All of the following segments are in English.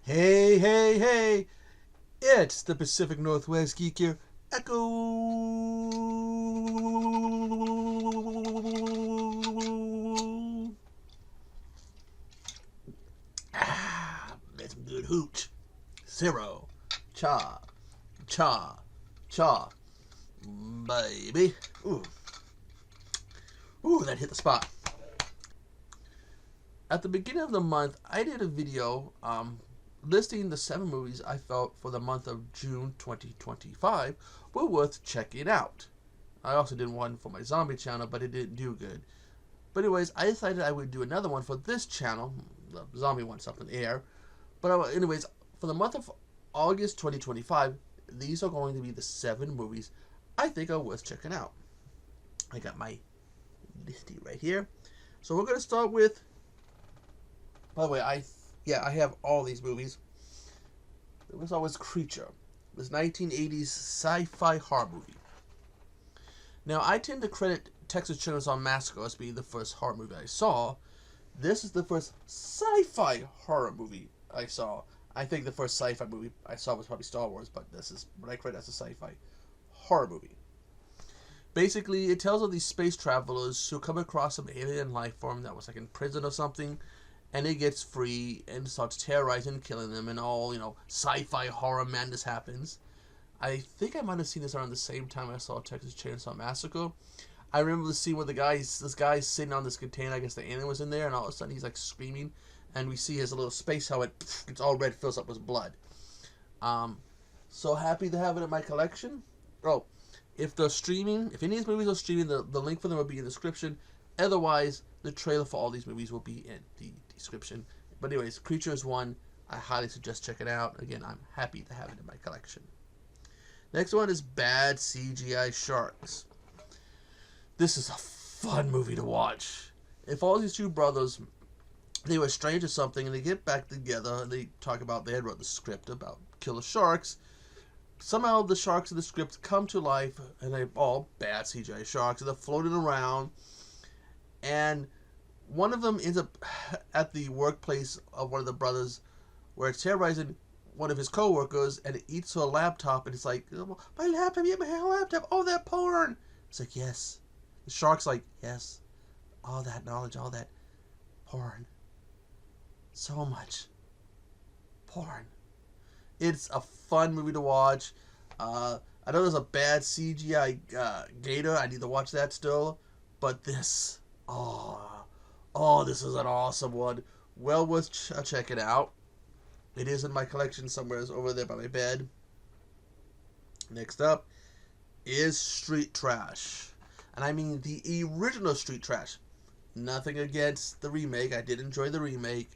Hey, hey, hey! It's the Pacific Northwest Geek here. Echo! That's some good hooch. Zero. Cha. Cha. Cha. Baby. Ooh. Ooh, that hit the spot. At the beginning of the month, I did a video listing the 7 movies I felt for the month of June 2025 were worth checking out. I also did one for my zombie channel, but it didn't do good. But anyways, I decided I would do another one for this channel. The zombie one's up in the air. But anyways, for the month of August 2025, these are going to be the 7 movies I think are worth checking out. I got my listy right here. So we're going to start with... By the way, I have all these movies. There was always Creature, this 1980s sci-fi horror movie. Now, I tend to credit Texas Chainsaw Massacre as being the first horror movie I saw. This is the first sci-fi horror movie I saw. I think the first sci-fi movie I saw was probably Star Wars, but this is what I credit as a sci-fi horror movie. Basically, it tells of these space travelers who come across some alien life form that was like in prison or something, and it gets free and starts terrorizing and killing them, and all, sci-fi horror madness happens. I think I might have seen this around the same time I saw Texas Chainsaw Massacre. I remember the scene where this guy's sitting on this container, I guess the alien was in there, and all of a sudden he's like screaming, and we see his little space helmet, it's all red, fills up with blood. So happy to have it in my collection. Oh, if they're streaming, if any of these movies are streaming, the link for them will be in the description. Otherwise, the trailer for all these movies will be in the description. But anyways, Creature is one I highly suggest checking out. Again, I'm happy to have it in my collection. Next one is Bad CGI Sharks. This is a fun movie to watch. It follows these 2 brothers. They were strange or something, and they get back together, and they talk about, they had wrote the script about killer sharks. Somehow the sharks in the script come to life, and they're all bad CGI sharks, and they're floating around. And one of them ends up at the workplace of one of the brothers, where it's terrorizing one of his co-workers, and it eats her laptop, and it's like, oh, my laptop, yeah, my laptop, oh, that porn. It's like, yes. The shark's like, yes. All that knowledge, all that porn. So much porn. It's a fun movie to watch. I know there's a bad CGI gator. I need to watch that still. But this... Oh, this is an awesome one. Well worth checking out. It is in my collection somewhere over there by my bed. Next up is Street Trash. And I mean the original Street Trash. Nothing against the remake. I did enjoy the remake.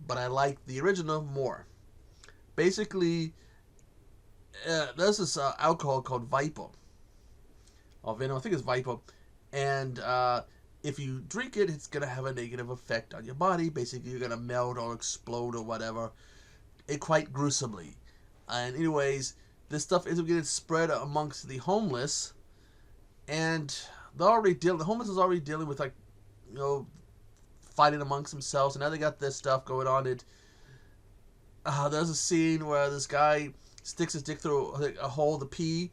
But I like the original more. Basically, there's this alcohol called Viper. Or Venom, I think it's Viper. And if you drink it, it's going to have a negative effect on your body. Basically, you're going to melt or explode or whatever. Quite gruesomely. And anyways, this stuff ends up getting spread amongst the homeless. And the homeless is already dealing with, fighting amongst themselves. And now they got this stuff going on. There's a scene where this guy sticks his dick through a hole to pee.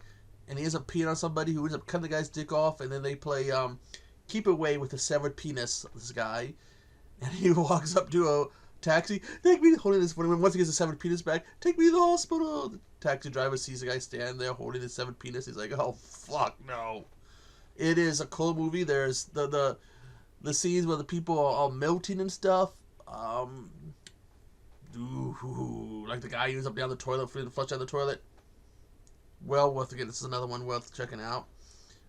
And he ends up peeing on somebody who ends up cutting the guy's dick off. And then they play... Keep Away with the severed penis of this guy, and he walks up to a taxi. Take me, holding this. Once he gets the severed penis back, take me to the hospital. The taxi driver sees the guy stand there holding his severed penis. He's like, "Oh fuck no!" It is a cool movie. There's the scenes where the people are all melting and stuff. Like the guy who ends up down the toilet, flush down the toilet. Well worth again. This is another one worth checking out.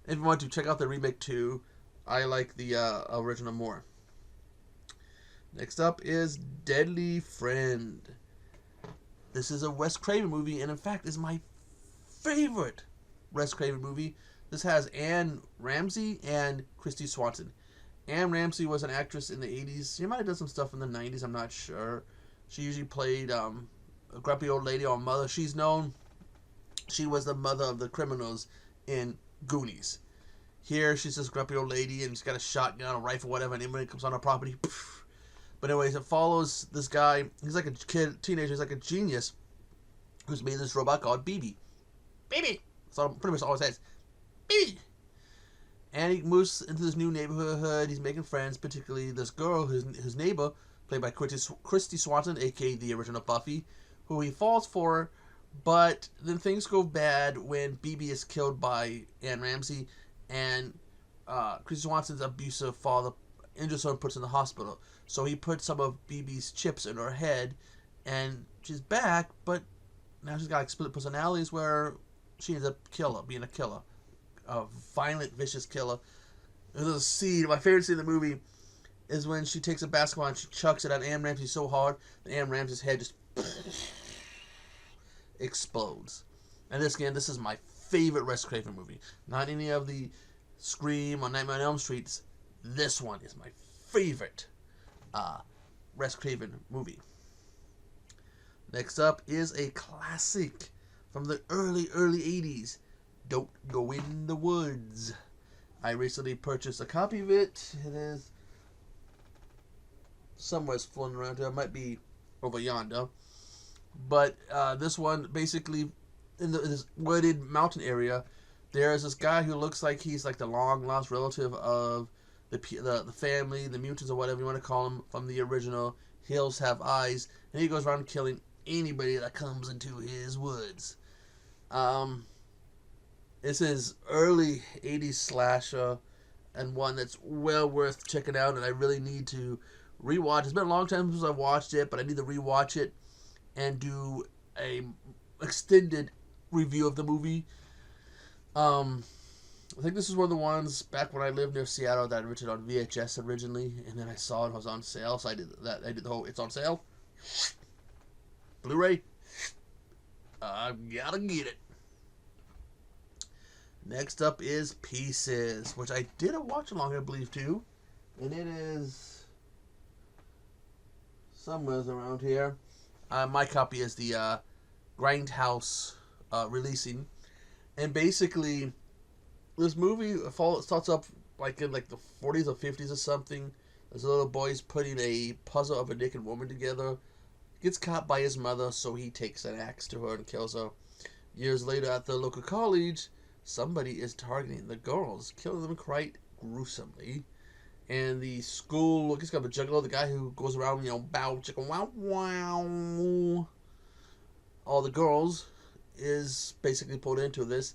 If you want to check out the remake too. I like the original more. Next up is Deadly Friend. This is a Wes Craven movie, and in fact is my favorite Wes Craven movie. This has Anne Ramsey and Christy Swanson. Anne Ramsey was an actress in the 80s. She might have done some stuff in the 90s, I'm not sure. She usually played a grumpy old lady or mother. She was the mother of the criminals in Goonies. Here, she's this grumpy old lady, and she's got a shotgun, a rifle, whatever, and anybody comes on her property, poof, But anyways, it follows this guy. He's like a kid, teenager. He's like a genius who's made this robot called BB. BB. So pretty much all it says. BB. And he moves into this new neighborhood. He's making friends, particularly this girl, his neighbor, played by Christy Swanson, aka the original Buffy, who he falls for. But then things go bad when BB is killed by Ann Ramsey, and Christy Swanson's abusive father injures her and puts her in the hospital. So he puts some of BB's chips in her head, and she's back, but now she's got like split personalities where she ends up being a killer. A violent, vicious killer. There's a scene, my favorite scene in the movie is when she takes a basketball and she chucks it at Ann Ramsey so hard that Ann Ramsey's head just explodes. And this is my favorite Wes Craven movie. Not any of the Scream or Nightmare on Elm Streets. This one is my favorite Wes Craven movie. Next up is a classic from the early 80s. Don't Go in the Woods. I recently purchased a copy of it. It is somewhere floating around here. It might be over yonder. But this one, basically, in this wooded mountain area, there's this guy who looks like he's like the long-lost relative of the family, the mutants, or whatever you want to call them, from the original Hills Have Eyes. And he goes around killing anybody that comes into his woods. This is early 80s slasher, and one that's well worth checking out, and I really need to rewatch. It's been a long time since I've watched it, but I need to rewatch it and do a extended review of the movie. I think this is one of the ones back when I lived near Seattle that I rented on VHS originally, and then I saw it was on sale, so I did that. I did the whole it's on sale. Blu-ray. I gotta get it. Next up is Pieces, which I did a watch along, I believe, too. And it is somewhere around here. My copy is the Grindhouse releasing. And basically, this movie starts up like in like the 40s or 50s or something. There's a little boy's putting a puzzle of a naked woman together. Gets caught by his mother, so he takes an axe to her and kills her. Years later at the local college, somebody is targeting the girls, killing them quite gruesomely. And the school, it's got a juggler, the guy who goes around, bow, chicka, wow, wow. All the girls is basically pulled into this.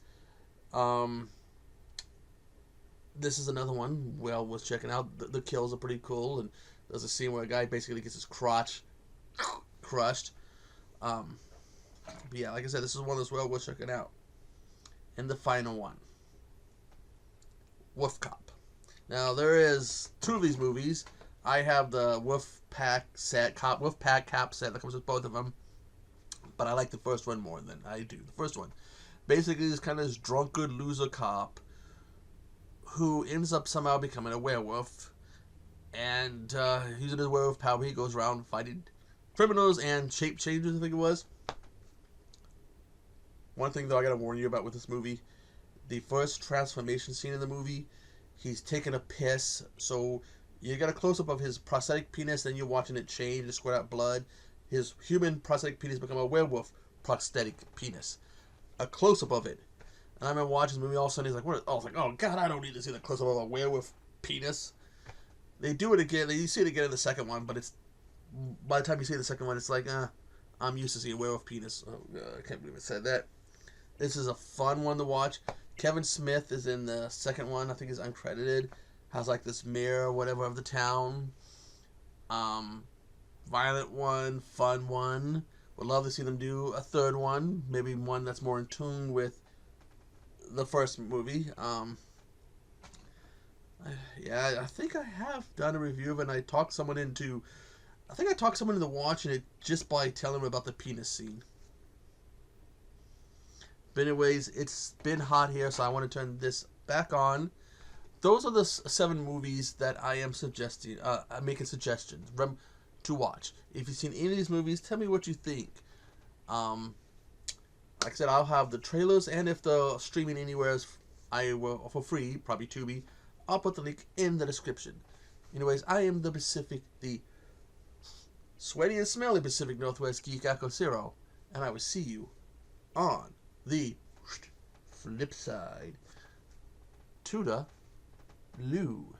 This is another one well worth checking out. The kills are pretty cool, and there's a scene where a guy basically gets his crotch crushed. But yeah, like I said, this is one that's well worth checking out. And the final one, Wolfcop. Now there is two of these movies. I have the Wolfpack Cap set that comes with both of them, but I like the first one more than I do the first one. Basically, this kind of this drunkard loser cop who ends up somehow becoming a werewolf, and using his werewolf power, he goes around fighting criminals and shape changers, I think it was. One thing, though, I gotta warn you about with this movie, the first transformation scene in the movie, he's taking a piss, so you get a close-up of his prosthetic penis, then you're watching it change and squirt out blood. His human prosthetic penis become a werewolf prosthetic penis. A close-up of it. And I remember watching this movie, all of a sudden he's like, what? I was like, oh god, I don't need to see the close-up of a werewolf penis. They do it again, you see it again in the second one, but it's, by the time you see the second one, it's like, I'm used to seeing werewolf penis. Oh, I can't believe I said that. This is a fun one to watch. Kevin Smith is in the second one. I think he's uncredited. Has like this mayor or whatever of the town. Violent one, fun one. Would love to see them do a third one. Maybe one that's more in tune with the first movie. Yeah, I think I have done a review of it, and I talked someone into watching it just by telling them about the penis scene. But anyways, it's been hot here, so I want to turn this back on. Those are the 7 movies that I am suggesting. I'm making suggestions to watch. If you've seen any of these movies, tell me what you think. Like I said, I'll have the trailers, and if the streaming anywhere is for free, probably Tubi, I'll put the link in the description. Anyways, I am the Pacific, the sweaty and smelly Pacific Northwest Geek Echo Zero, and I will see you on the flip side. Tuda Lou.